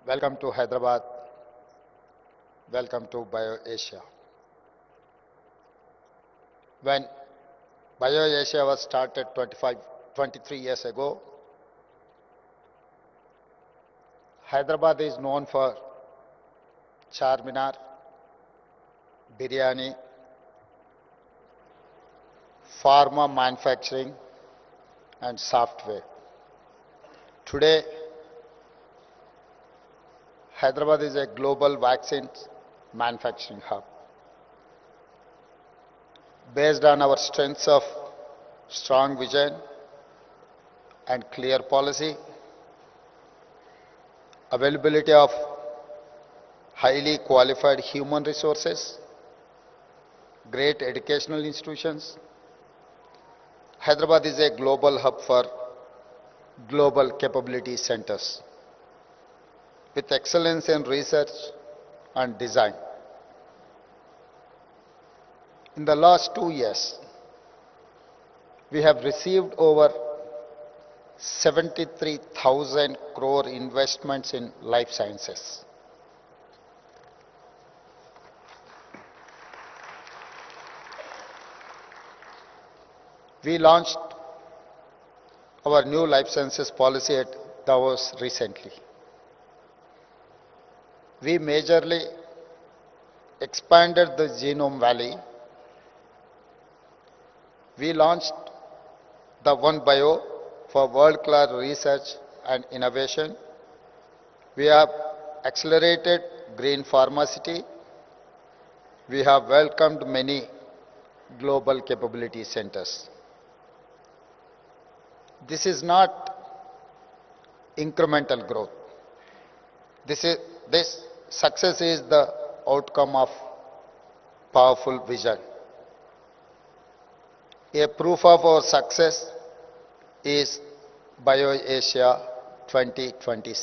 Welcome to Hyderabad. Welcome to BioAsia. When BioAsia was started 23 years ago, Hyderabad is known for Charminar, biryani, pharma manufacturing, and software. Today, Hyderabad is a global vaccine manufacturing hub. Based on our strengths of strong vision and clear policy, availability of highly qualified human resources, great educational institutions, Hyderabad is a global hub for global capability centers with excellence in research and design. In the last 2 years, we have received over 73,000 crore investments in life sciences. We launched our new life sciences policy at Davos recently. We majorly expanded the Genome Valley. We launched the One Bio for world-class research and innovation. We have accelerated green pharmacy. We have welcomed many global capability centers. This is not incremental growth. This success is the outcome of powerful vision. A proof of our success is BioAsia 2026.